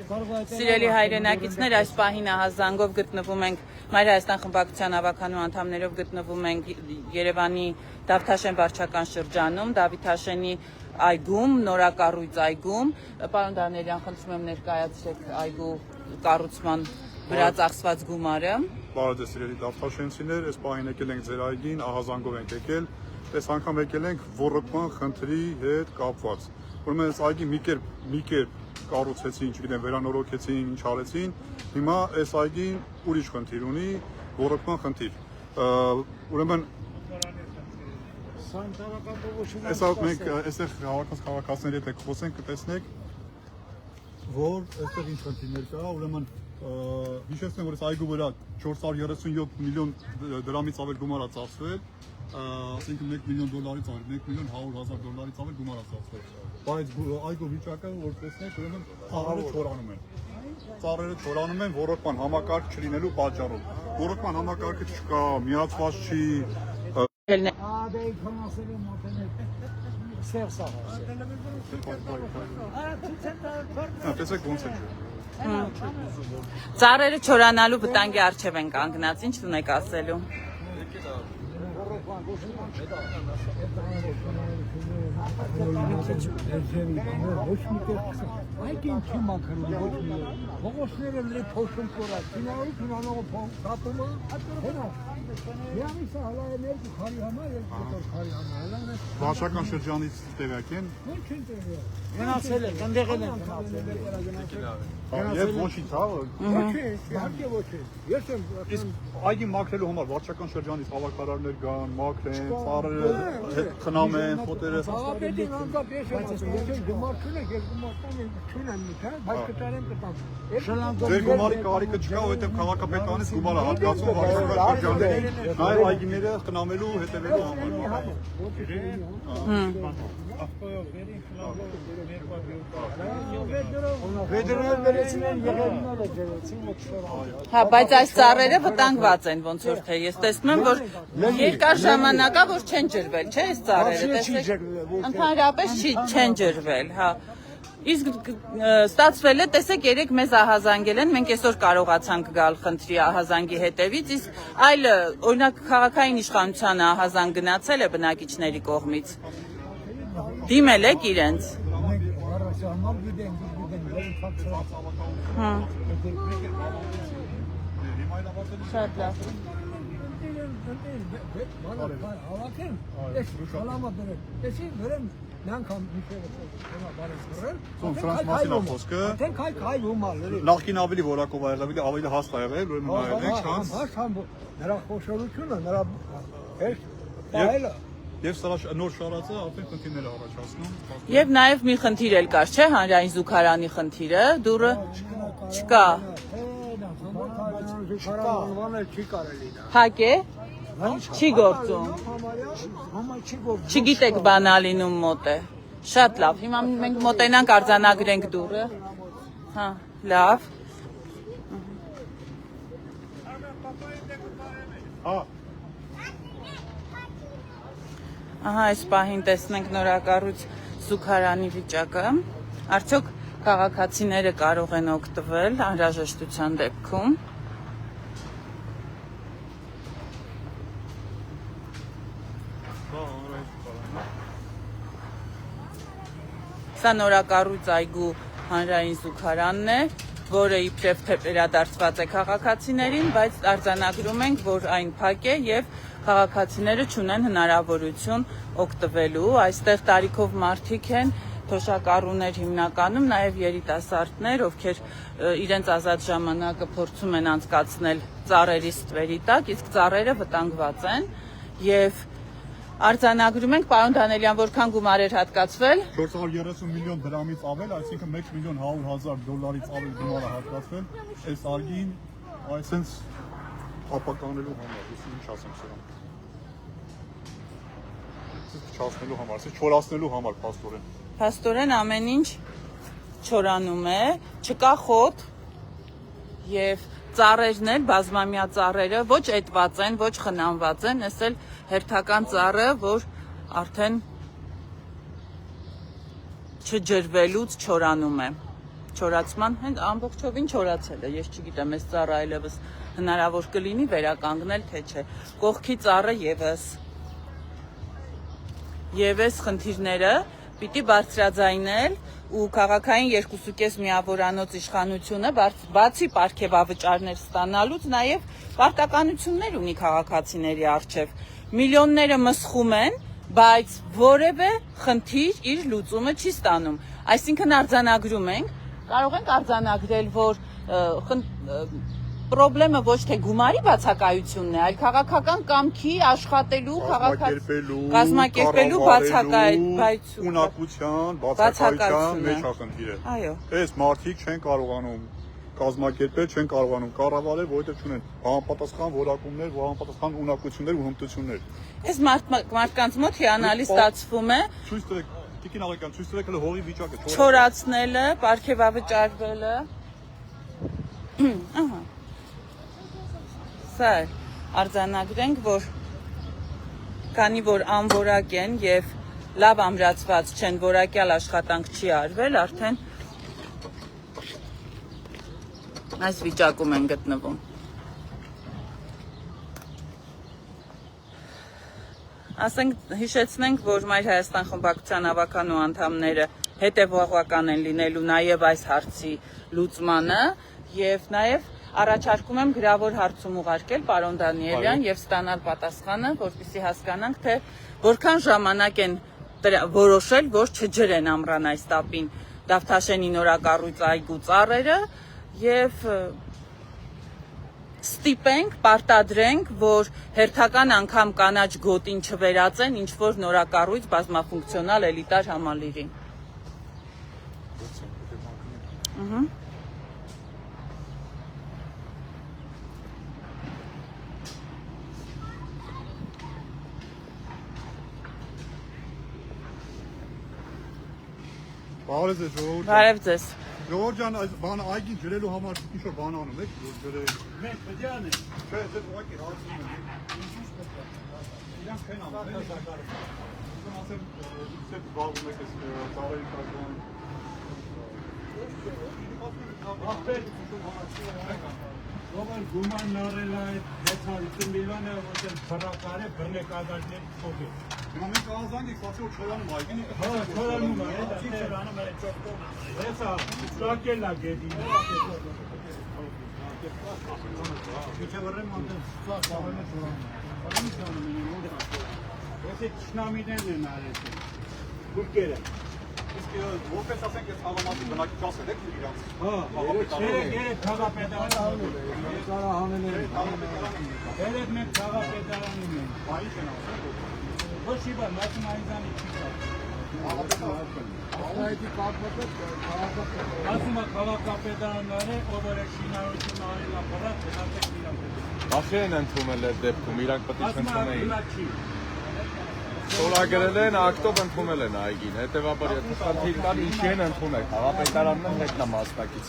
Սիրելի հայրենակիցներ, այս պահին ահազանգով գտնվում ենք Մայր Հայաստան խմբակցության ավականու անդամներով գտնվում ենք Երևանի Դավթաշեն վարչական շրջանում, Դավիթ Հաշենի այգում, նորակառույց այգում։ Պարոն Դանիելյան, խնդրում եմ ներկայացրեք այգու կառուցման վրա ծախսված գումարը։ Բարև ձեզ սիրելի դավթաշենցիներ, այս պահին եկել ենք ձեր այգին, ահազանգով ենք եկել, այս անգամ եկել ենք ոռոգման խնդրի հետ կապված։ Ուրեմն այս այգի մի կերպ կառուցեցին, չգիտեմ, վերանորոգեցին, ինչ արեցին։ Հիմա այս այգին ուրիշ խնդիր ունի, ոռոգման խնդիր։ Ուրեմն այսօր մենք այստեղ քաղաքացիների հետ խոսենք, կտեսնեք, որ այստեղ ինչ խնդիրներ կա, ուրեմն հիշեցնեմ, որ այս այգու վրա 437 միլիոն դրամից ավել գումար է ծախսվել, ասենք $1 միլիոն ավել, $1,100,000 ավել գումար է ծախսվել։ Բայց այգու վիճակը, որ տեսնեք, ուրեմն ծառերը չորանում են ոռոգման համակարգ չլինելու պատճառով։ Ոռոգման համակարգը չկա, միացված չի։ Տեսեք ոնց է։ Ծառերը չորանալու վտանգի առջև են կանգնած, ինչ ունեք ասելու։ Վարչական շրջանից տեղյակ են։ Գնացել են, ընդեղել են։ Եվ ոչինչ, հա։ Իսկ այգի մաքրելու համար վարչական շրջանից հավաքարարներ կան, մաքրեն, ծառերը խնամեն, խոտերը։ Ձեր գումարի կարիքը չկա, որովհետև քաղաքապետարանից գումար է հատկացում վարչական շրջաններին, նաև այգիները խնամելու, հետևելու համար։ Հա, բայց այս ծառերը վտանգված են, ոնց որ թե ես տեսնում եմ, որ երկար ժամանակ է, որ չեն ջրվել, չէ՞, այս ծառերը, տեսեք, ընդհանրապես չեն ջրվել, հա։ Իսկ ստացվել է, տեսեք, երեք մեզ ահազանգել են, մենք այսօր կարողացանք գալ խնդրի ահազանգի հետևից, իսկ այլը, օրինակ քաղաքային իշխանությանը ահազանգ գնացել է բնակիչների կողմից։ Դիմել եք իրենց։ Շատ լավ։ Նախկին ավելի որակով ա եղել, ավելի հաստ ա եղել, ուրեմն նայեք, չանց։ Նրա խոշորությունը, նրա պահելը։ Եվ սրա նոր շարածը արդեն խնդիրներ առաջացնում։ Եվ նաև մի խնդիր էլ կար, չէ՞, հանրային զուգարանի խնդիրը, դուրը չկա։ Փակ է։ Չի գործում։ Չգիտեք բանալինում մոտ է։ Շատ լավ։ Հիմա մենք մոտենանք արձանագրենք դուրը։ Հա, լավ։ Հա։ Ահա այս պահին տեսնենք նորակառույց զուգարանի վիճակը։ Արդյոք քաղաքացիները կարող են օգտվել անհրաժեշտության դեպքում։ Սա նորակառույց այգու հանրային զուգարանն է, որը իբրև թե վերադարձված է քաղաքացիներին, բայց արձանագրում ենք, որ այն փակ է եւ քաղաքացիները չունեն հնարավորություն օգտվելու։ Այստեղ տարիքով մարդիկ են, թոշակառուներ հիմնականում, նաև երիտասարդներ, ովքեր իրենց ազատ ժամանակը փորձում են անցկացնել ծառերի ստվերի տակ, իսկ ծառերը վտանգված են եւ արձանագրում ենք, պարոն Դանիելյան, որքան գումար էր հատկացվել։ 430 միլիոն դրամից ավել, այսինքն $1,100,000 ավել գումար է հատկացվել այս այգին, այսպես ապականելու համար, ինչ ասեմ սրանք։ Չասնելու համար, չորացնելու համար փաստորեն։ Փաստորեն ամեն ինչ չորանում է, չկա խոտ եւ ծառերն էլ, բազմամյա ծառերը ոչ էտված են, ոչ խնամված են, այս էլ հերթական ծառը, որ արդեն չջրվելուց չորանում է։ չորացման, հենց ամբողջովին չորացել է, ես չգիտեմ, այս ծառը այլևս հնարավոր կլինի վերականգնել, թե չէ։ Կողքի ծառը Եվս խնդիրները պիտի բարձրաձայնել ու քաղաքային 2.5 միավորանոց իշխանությունը բացի պարգևավճարներ ստանալուց նաև պարտականություններ ունի քաղաքացիների առջև։ Միլիոնները մսխում են, բայց որևէ խնդիր իր լուծումը չի ստանում։ Այսինքն արձանագրում ենք, կարող ենք արձանագրել, որ պրոբլեմը ոչ թե գումարի բացակայությունն է, այլ քաղաքական կամքի աշխատելու, կազմակերպելու բացակայություն, ունակության, բացակայության մեջ խնդիրը։ Այո։ Այս մարդիկ չեն կարողանում կազմակերպել, չեն կարողանում կառավարել, որովհետև չունեն համապատասխան որակումներ, համապատասխան ունակություններ ու հմտություններ։ Այս մարդկանց մոտ հիանալի ստացվում է ցույց տվեք, Տիկին Աղեկյան, ցույց տվեք հողի վիճակը, չորացնելը, պարգևավճարվելը։ Ահա։ Սա արձանագրենք, որ քանի որ անորակ են եւ լավ ամրացված չեն, որակյալ աշխատանք չի արվել, արդեն այս վիճակում են գտնվում։ Հիշեցնենք, որ Մայր Հայաստան խմբակցության ավականու անդամները հետևողական են լինելու նաև այս հարցի լուծմանը եւ նաև առաջարկում եմ գրավոր հարցում ուղարկել պարոն Դանիելյան եւ ստանալ պատասխանը, որպեսզի հասկանանք, թե որքան ժամանակ են որոշել, որ չջրեն ամռան այս տապին Դավթաշենի նորակառույց այգու ծառերը եւ ստիպենք, պարտադրենք, որ հերթական անգամ կանաչ գոտին չվերածեն ինչ որ նորակառույց բազմաֆունկցիոնալ էլիտար համալիրի։ Բարև ձեզ, Ժողովուրդ։ Բարև ձեզ։ Ժողովուրդ ջան, այս բանը այգին ջրելու համար ինչ որ բան անում եք, որ ջրել։ Մենք բջան ենք։ Չէ, դե ուղղակի հարցնում եմ։ Իրանք չեն անում, Ուզում ասեմ, դուք եք զբաղվում եք այս ծառերի կազմում։ Ողր գուման նորել այդ 650 միլիոնը, որ փրակարը բռնեք ադալներ փոխի։ Հիմա մենք կհանձանք եք, բացի որ չորանում այգին։ Հա, չորանում է, դա չորանում է ճոկտոն։ Հեսա, ստակել է գետին։ Չէ վրեմ անտեն ստակ ավելը չորանում։ Արին չորանում են մոտ։ Ոսի ճշնամիներն են արեցին։ Գուրկերը։ Իսկ որպես ասենք այս հավամասի բնակիչացել եք իրանց։ Հա, երեք քաղաքապետարան երեք մենք քաղաքապետարանում ենք։ Բա ինչ են ասում։ Ոչ իբա մաթեմատիկանի չի ասում է քաղաքապետարանները, ով որ շինարարություն արել է բռած, հնարեք իրան։ Ախի են ընդունել այդ դեպքում, իրանք պետք է ընդունեին։ Ասում է Ստորագրել են, ակտով ընդունել են այգին, հետևաբար եթե խնդիր կար, ինչի են ընդունել, քաղաքապետարանն էլ հետն է մասնակից։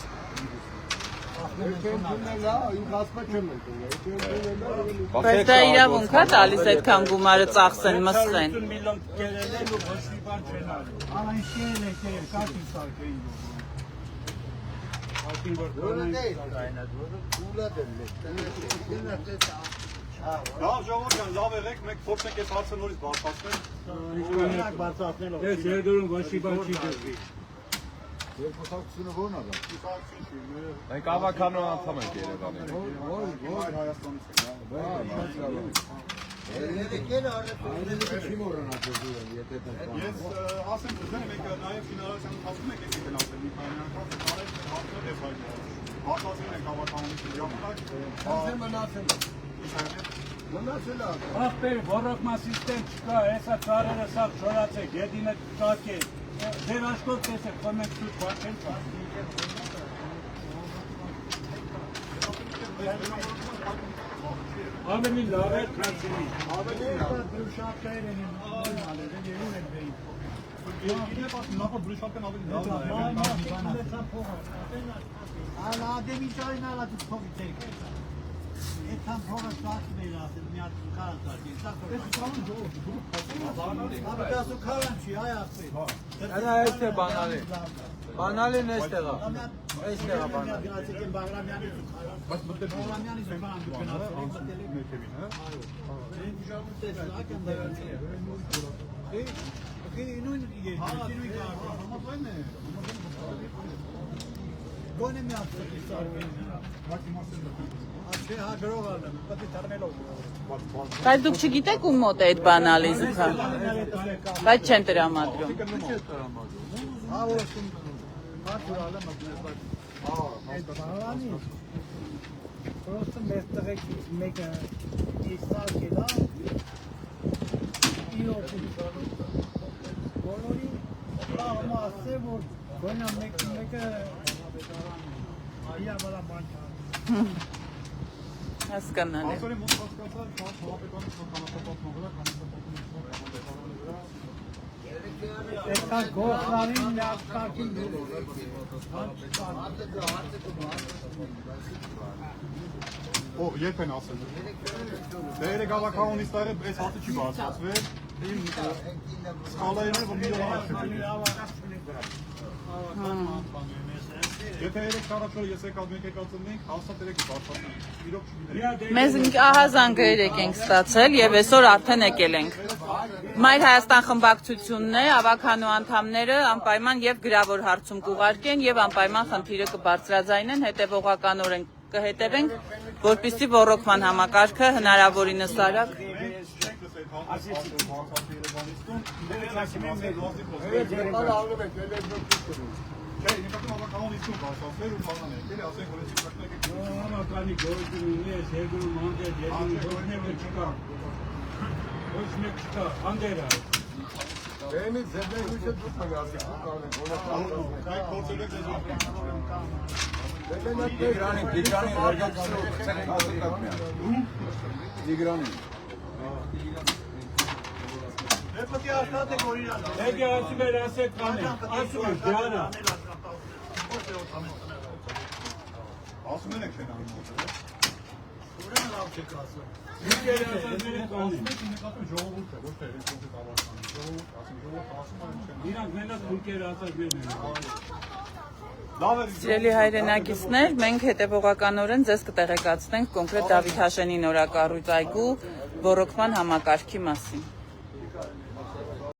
Բայց դա իրավունք է տալիս այդքան գումարը ծախսեն, մսխեն։ 50 միլիոն կերել են ու ոչ մի բան չեն արել։ Անայն շիել է կերել, կատի սարկեին Լավ ժողովուրդ ջան, լավ եղեք, մենք փորձենք այս հարցը նորից բարձրացնել։ Ես երդուրում ոչ մի բան չի դրվի։ Երկխոսակցությունը ո՞րն է դա։ Երկխոսակցություն չի։ Մենք ավականու անդամ ենք Երևանի։ Որ Հայաստանից Ես ասեմ դուք մենք նաև ֆինանսական ընթացքում ենք եկել գնացել մի քանի անգամ տարել հարցեր ես հայտնի։ Հաստատել ենք հավաքականություն ժամանակ։ Ասեմ մնացել է։ Ախպեր, ռոռոկման սիստեմ չկա, հեսա ծառերը սա չորացեք, գետինը ճակեք։ Ձեր աշխով տեսեք, որ մենք սուտ բան չեն ավելի լավ է քանցինի։ Ավելի լավ դրուշակներ են նորմալ են, երուն են դեին։ Երկինը պատմում, նախ դրուշակն ավելի լավ է։ Ալա դեմի շարին ալա դու փողի տեք։ Tam sonra sakin eylesin. Nihat karan sakin. Biraz o karan şey hayatı. Ana este banali. Banali ne istega? Estega banali. Gone mi yaptı? Բայց դուք չգիտեք ում մոտ է այդ բանալի զուգը։ Բայց չեն տրամադրում։ Просто место мега истал кеда. Ио բոլորի մասը որ գոնա մեկը այա վրա բան Հասկանալի։ Ասորի մոտ հասկացար, շատ հավաքականի kanatapatma վրա, Եկա գողնարին լավկակին Օ, երբ են ասել։ Դե երեք ավականիստները այս հատը չի բարձրացվել։ Իմ սկալայինը որ միլիոն աշխատել։ Եթե երեք առաջորը ես եկալ մենք եկալ ծնենք, հաստատ երեք բարձրացնենք։ Իրոք չգիտեմ։ Մեզ ահազանգ երեք ենք ստացել եւ այսօր արդեն եկել ենք։ Մայր Հայաստան խմբակցությունն է, ավականու անդամները անպայման եւ գրավոր հարցում կուղարկեն եւ անպայման խնդիրը կբարձրաձայնեն, հետեւողականորեն կհետևենք, որպեսզի ռոռոկման համակարգը հնարավորինս արագ Չէ, նկատում ավականիստում բարձրացվել ու բանանել, էլի ասենք որ էսի կրկնեք Համականի գորգի ունի, երկու մանջեր, երկու գորգները չկա։ Ոչ մեկ չկա, անդերա։ Բեմի ձեբնի հույսը դուք մենք ասենք Այդ փորձել եք ձեզ Տիգրանի ռեգակցիոնը ցել են ասել Տիգրանի Պետք է աշխատեք օրինակ։ Եկե ասում էր ասեք կանե։ Ասում էր դարա։ ասում եք չեն անում։ Ուրեմն լավ չեք ասում։ Եկե ասածները կանե։ Մենք նկատում ժողովուրդ է, ոչ թե ռեսուրսի ավարտան։ Ժողովուրդ, ժողովուրդ ասում են չեն։ Իրանք մենակ թուրքերը ասածներն են։ Լավ է։ Սիրելի հայրենակիցներ, մենք հետևողականորեն ձեզ կտեղեկացնենք կոնկրետ Դավիթ Հաշենի նորակառույց այգու ռոռոկման համակարգի մասին։